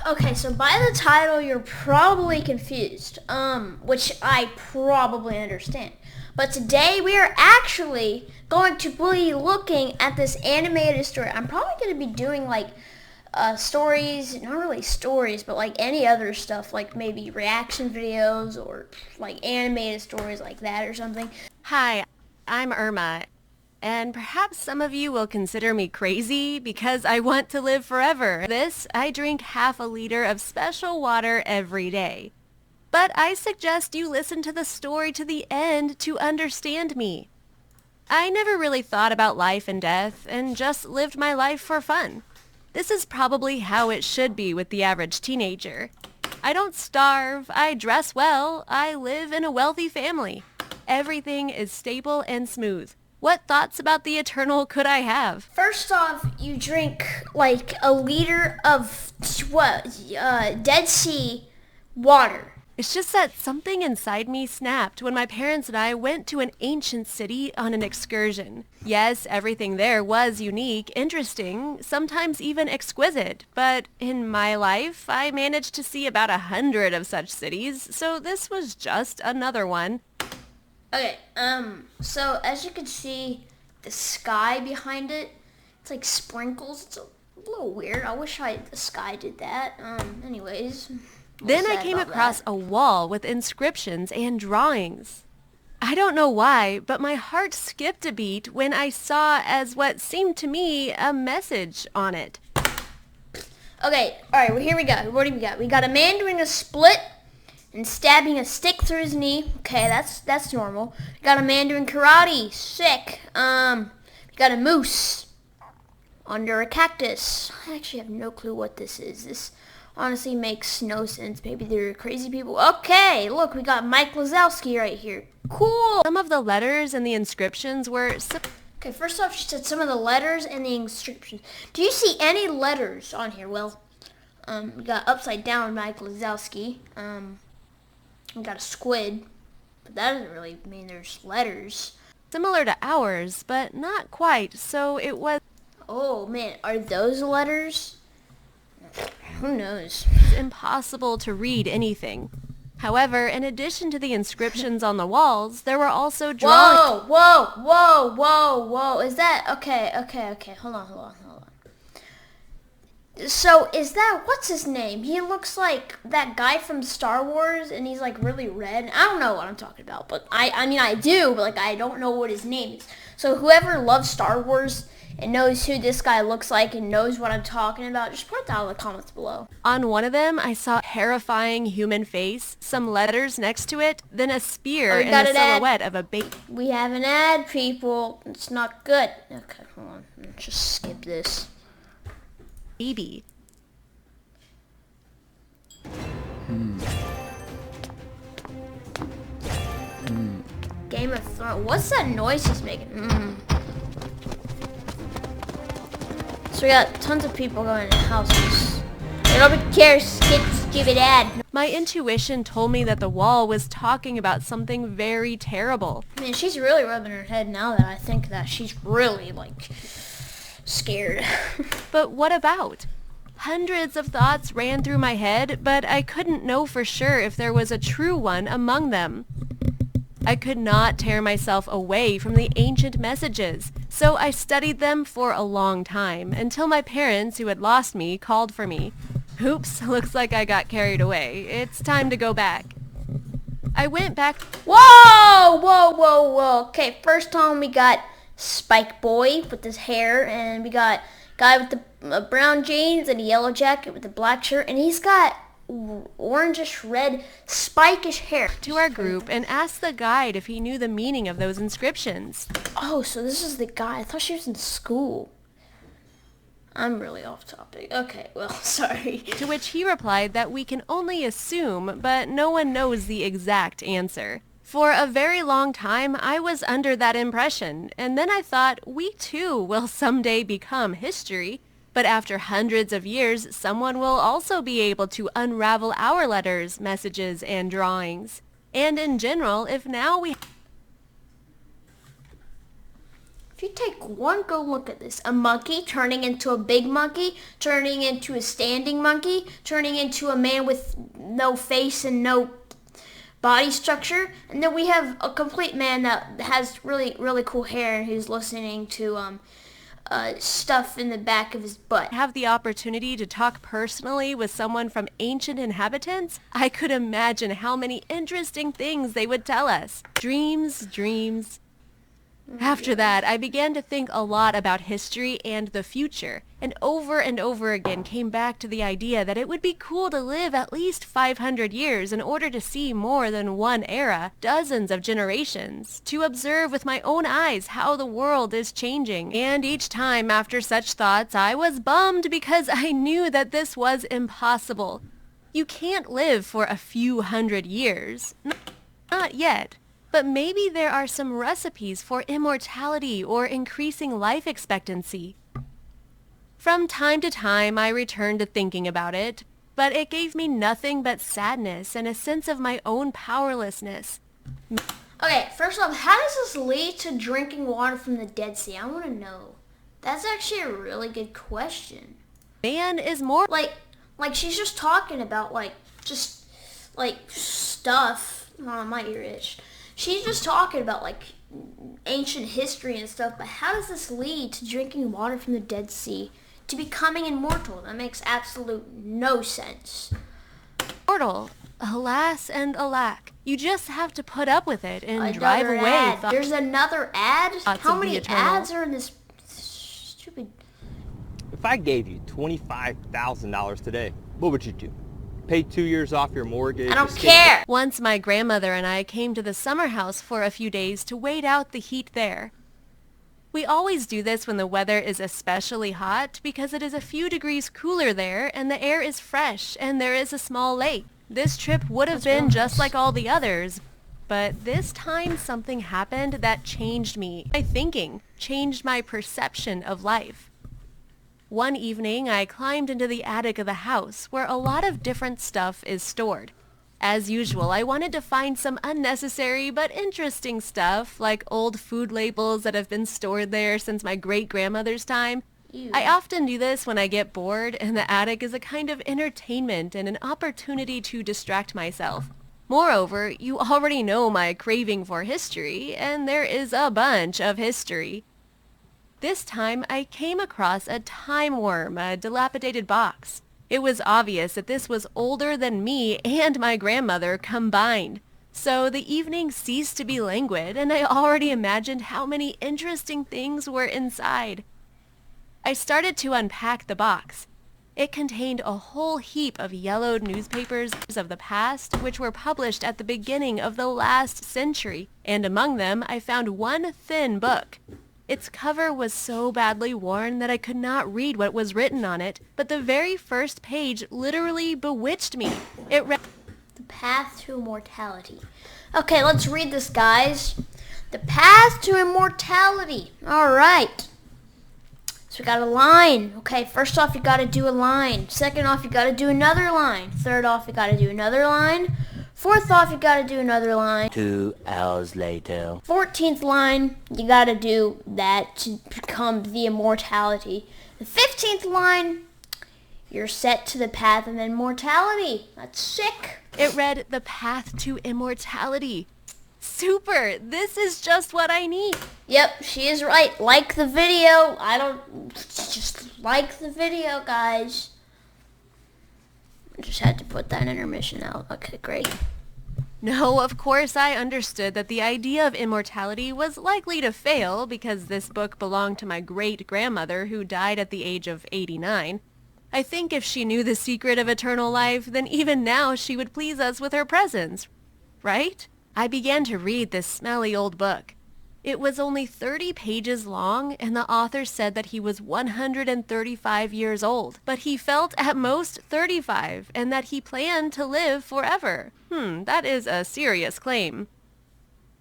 Okay, so by the title, you're probably confused, which I probably understand. But today we are actually going to be looking at this animated story. I'm probably going to be doing like stories, not really stories, but like any other stuff, like maybe reaction videos or like animated stories like that or something. Hi, I'm Irma, and perhaps some of you will consider me crazy because I want to live forever. For this, I drink half a liter of special water every day. But I suggest you listen to the story to the end to understand me. I never really thought about life and death and just lived my life for fun. This is probably how it should be with the average teenager. I don't starve, I dress well, I live in a wealthy family. Everything is stable and smooth. What thoughts about the eternal could I have? First off, you drink like a liter of Dead Sea water. It's just that something inside me snapped when my parents and I went to an ancient city on an excursion. Yes, everything there was unique, interesting, sometimes even exquisite, but in my life, I managed to see about 100 of such cities, so this was just another one. Okay, so as you can see, the sky behind it, it's like sprinkles. It's a little weird. I wish the sky did that. Anyways. Then I came across a wall with inscriptions and drawings. I don't know why, but my heart skipped a beat when I saw as what seemed to me a message on it. Okay, alright, well here we go. What do we got? We got a man doing a split and stabbing a stick through his knee. Okay, that's normal. We got a man doing karate. Sick. We got a moose under a cactus. I actually have no clue what this is. This honestly makes no sense. Maybe they're crazy people. Okay, look, we got Mike Lazowski right here. Cool. Some of the letters and the inscriptions were... Okay, first off, she said some of the letters and the inscriptions. Do you see any letters on here? Well, we got upside down Mike Lazowski. We got a squid, but that doesn't really mean there's letters. Similar to ours, but not quite, so it was... Oh, man, are those letters? Who knows? It's impossible to read anything. However, in addition to the inscriptions on the walls, there were also drawings. Whoa. Is that... Okay. Hold on. So, is that... What's his name? He looks like that guy from Star Wars, and he's, like, really red. I don't know what I'm talking about, but I mean, I do, but, like, I don't know what his name is. So, whoever loves Star Wars and knows who this guy looks like and knows what I'm talking about, just put it down in the comments below. On one of them, I saw a terrifying human face, some letters next to it, then a spear and the silhouette of a baby. We have an ad, people. It's not good. Okay, hold on. Let's just skip this. Baby. Game of Thrones. What's that noise he's making? So we got tons of people going in houses. Nobody cares. Skip stupid ad. My intuition told me that the wall was talking about something very terrible. Man, she's really rubbing her head now that I think that she's really, like, scared. But what about? Hundreds of thoughts ran through my head, but I couldn't know for sure if there was a true one among them. I could not tear myself away from the ancient messages, so I studied them for a long time until my parents, who had lost me, called for me. Oops, looks like I got carried away. It's time to go back. I went back... Whoa. Okay, first time we got Spike Boy with his hair, and we got guy with the brown jeans and a yellow jacket with a black shirt, and he's got orangish red spikish hair. To our group and asked the guide if he knew the meaning of those inscriptions. Oh, so this is the guy. I thought she was in school. I'm really off topic. Okay, well, sorry. To which he replied that we can only assume, but no one knows the exact answer. For a very long time, I was under that impression, and then I thought we too will someday become history. But after hundreds of years, someone will also be able to unravel our letters, messages, and drawings. And in general, if if you take one good look at this, a monkey turning into a big monkey, turning into a standing monkey, turning into a man with no face and no body structure, and then we have a complete man that has really, really cool hair and who's listening to stuff in the back of his butt. Have the opportunity to talk personally with someone from ancient inhabitants, I could imagine how many interesting things they would tell us. Dreams, dreams. After that, I began to think a lot about history and the future, and over again came back to the idea that it would be cool to live at least 500 years in order to see more than one era, dozens of generations, to observe with my own eyes how the world is changing. And each time after such thoughts, I was bummed because I knew that this was impossible. You can't live for a few hundred years. Not yet. But maybe there are some recipes for immortality or increasing life expectancy. From time to time, I returned to thinking about it, but it gave me nothing but sadness and a sense of my own powerlessness. Okay, first off, how does this lead to drinking water from the Dead Sea? I want to know. That's actually a really good question. Man is more Like she's just talking about, just stuff. Oh, my ear itch. She's just talking about, ancient history and stuff, but how does this lead to drinking water from the Dead Sea, to becoming immortal? That makes absolute no sense. mortal. Alas and alack. You just have to put up with it and drive Another away. ad. There's another ad? Thoughts How of the many eternal. ads are in this stupid... If I gave you $25,000 today, what would you do? Pay 2 years off your mortgage? I don't escape- care! Once my grandmother and I came to the summer house for a few days to wait out the heat there. We always do this when the weather is especially hot because it is a few degrees cooler there and the air is fresh and there is a small lake. This trip would have That's been real just nice. like all the others, but this time something happened that changed me. My thinking changed my perception of life. One evening, I climbed into the attic of the house where a lot of different stuff is stored. As usual, I wanted to find some unnecessary but interesting stuff, like old food labels that have been stored there since my great-grandmother's time. Ew. I often do this when I get bored, and the attic is a kind of entertainment and an opportunity to distract myself. Moreover, you already know my craving for history, and there is a bunch of history. This time, I came across a time worm, a dilapidated box. It was obvious that this was older than me and my grandmother combined. So the evening ceased to be languid, and I already imagined how many interesting things were inside. I started to unpack the box. It contained a whole heap of yellowed newspapers of the past, which were published at the beginning of the last century, and among them I found one thin book. Its cover was so badly worn that I could not read what was written on it, but the very first page literally bewitched me. It read, The Path to Immortality. Okay, let's read this, guys. The Path to Immortality. All right. So we got a line. Okay, first off, you got to do a line. Second off, you got to do another line. Third off, you got to do another line. Fourth off, you got to do another line. 2 hours later. 14th line, you got to do that to become the immortality. The 15th line, you're set to the path of immortality. That's sick. it read, The Path to Immortality. Super! This is just what I need. Yep, she is right. Like the video. Just like the video, guys. I just had to put that intermission out. Okay, great. No, of course I understood that the idea of immortality was likely to fail because this book belonged to my great-grandmother who died at the age of 89. I think if she knew the secret of eternal life, then even now she would please us with her presence, right? I began to read this smelly old book. It was only 30 pages long, and the author said that he was 135 years old, but he felt at most 35, and that he planned to live forever. That is a serious claim.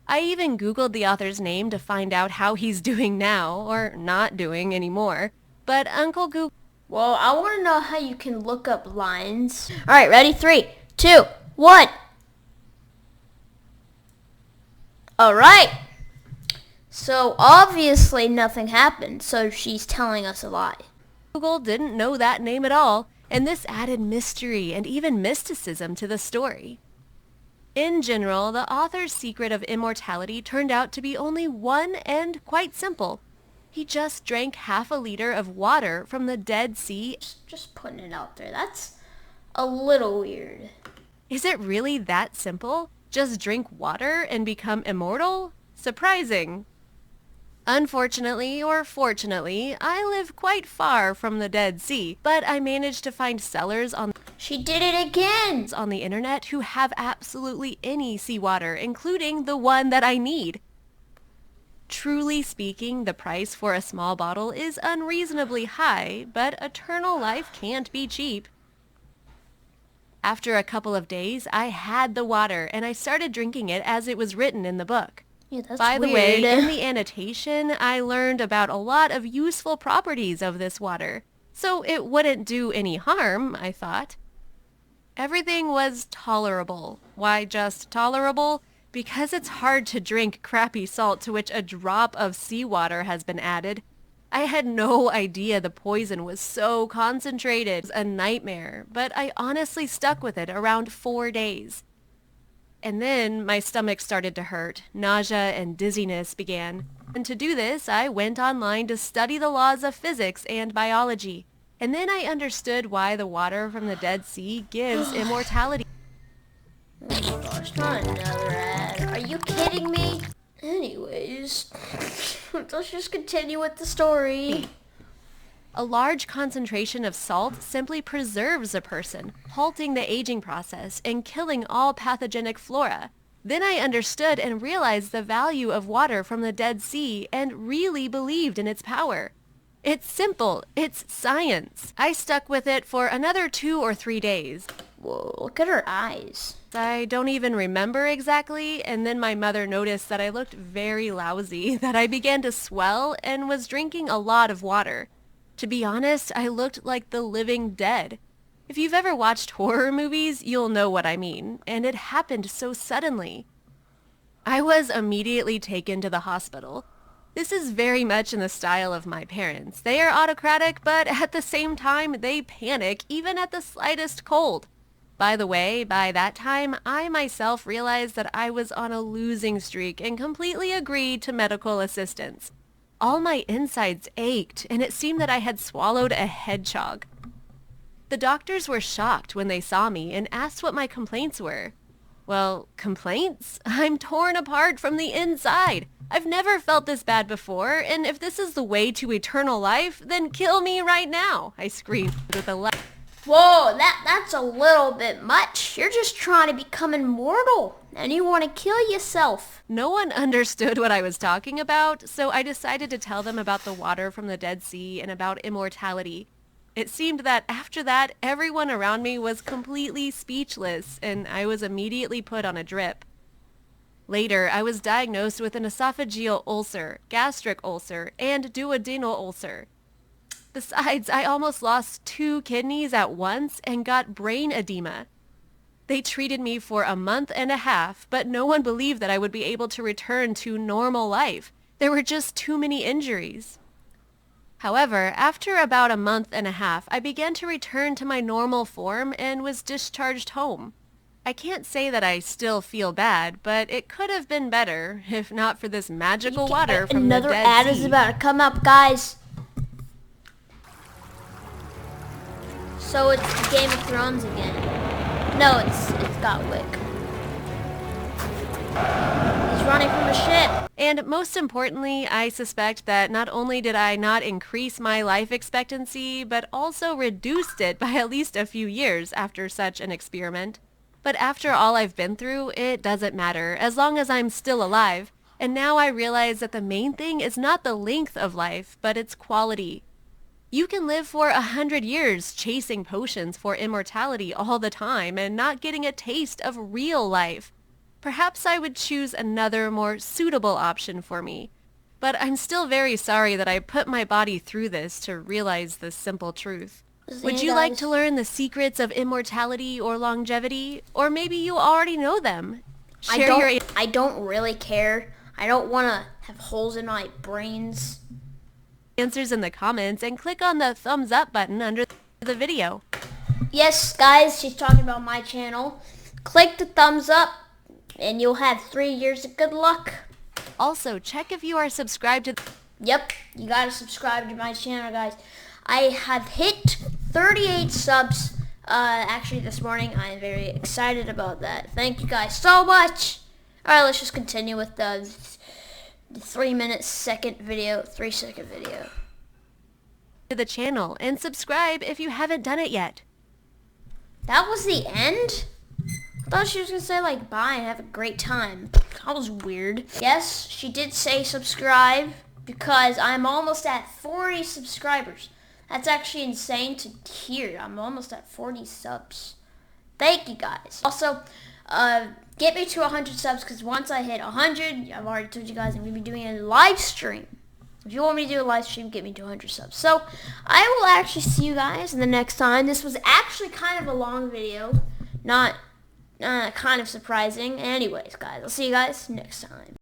I even Googled the author's name to find out how he's doing now, or not doing anymore. But Uncle Google... Well, I want to know how you can look up lines. All right, ready? 3, 2, 1. All right. So obviously nothing happened, so she's telling us a lie. Google didn't know that name at all, and this added mystery and even mysticism to the story. In general, the author's secret of immortality turned out to be only one and quite simple. He just drank half a liter of water from the Dead Sea. Just putting it out there. That's a little weird. Is it really that simple? Just drink water and become immortal? Surprising. Unfortunately, or fortunately, I live quite far from the Dead Sea, but I managed to find sellers She did it again! on the internet who have absolutely any seawater, including the one that I need. Truly speaking, the price for a small bottle is unreasonably high, but eternal life can't be cheap. After a couple of days, I had the water, and I started drinking it as it was written in the book. Yeah, that's By the weird. way, in the annotation, I learned about a lot of useful properties of this water, so it wouldn't do any harm, I thought. Everything was tolerable. Why just tolerable? Because it's hard to drink crappy salt to which a drop of seawater has been added. I had no idea the poison was so concentrated. It was a nightmare, but I honestly stuck with it around 4 days. And then my stomach started to hurt, nausea and dizziness began. And to do this, I went online to study the laws of physics and biology. And then I understood why the water from the Dead Sea gives immortality. Oh my gosh, not another ad. Are you kidding me? Anyways, let's just continue with the story. A large concentration of salt simply preserves a person, halting the aging process and killing all pathogenic flora. Then I understood and realized the value of water from the Dead Sea and really believed in its power. It's simple. It's science. I stuck with it for another 2 or 3 days. Whoa, look at her eyes. I don't even remember exactly, and then my mother noticed that I looked very lousy, that I began to swell and was drinking a lot of water. To be honest, I looked like the living dead. If you've ever watched horror movies, you'll know what I mean, and it happened so suddenly. I was immediately taken to the hospital. This is very much in the style of my parents. They are autocratic, but at the same time, they panic even at the slightest cold. By the way, by that time, I myself realized that I was on a losing streak and completely agreed to medical assistance. All my insides ached, and it seemed that I had swallowed a hedgehog. The doctors were shocked when they saw me and asked what my complaints were. Well, complaints? I'm torn apart from the inside. I've never felt this bad before, and if this is the way to eternal life, then kill me right now, I screamed with a laugh. Whoa, that's a little bit much. You're just trying to become immortal, and you want to kill yourself. No one understood what I was talking about, so I decided to tell them about the water from the Dead Sea and about immortality. It seemed that after that, everyone around me was completely speechless, and I was immediately put on a drip. Later, I was diagnosed with an esophageal ulcer, gastric ulcer, and duodenal ulcer. Besides, I almost lost 2 kidneys at once and got brain edema. They treated me for a month and a half, but no one believed that I would be able to return to normal life. There were just too many injuries. However, after about a month and a half, I began to return to my normal form and was discharged home. I can't say that I still feel bad, but it could have been better if not for this magical water from the Dead Sea. Another ad is about to come up, guys. So it's Game of Thrones again. No, it's Gotwick. He's running from a ship. And most importantly, I suspect that not only did I not increase my life expectancy, but also reduced it by at least a few years after such an experiment. But after all I've been through, it doesn't matter, as long as I'm still alive. And now I realize that the main thing is not the length of life, but its quality. You can live for 100 years chasing potions for immortality all the time and not getting a taste of real life. Perhaps I would choose another, more suitable option for me. But I'm still very sorry that I put my body through this to realize this simple truth. Would you like to learn the secrets of immortality or longevity? Or maybe you already know them. I don't really care. I don't want to have holes in my brains. Answers in the comments and click on the thumbs up button under the video. Yes, guys, she's talking about my channel. Click the thumbs up and you'll have 3 years of good luck. Also, check if you are subscribed to Yep, you gotta subscribe to my channel, guys. I have hit 38 subs actually this morning. I am very excited about that. Thank you guys so much. Alright, let's just continue with the 3-second video. to the channel and subscribe if you haven't done it yet. That was the end? I thought she was gonna say like bye and have a great time. That was weird. Yes, she did say subscribe because I'm almost at 40 subscribers. That's actually insane to hear. I'm almost at 40 subs. Thank you guys. Also, get me to 100 subs because once I hit 100, I've already told you guys I'm going to be doing a live stream. If you want me to do a live stream, get me to 100 subs. So, I will actually see you guys in the next time. This was actually kind of a long video. Not kind of surprising. Anyways, guys, I'll see you guys next time.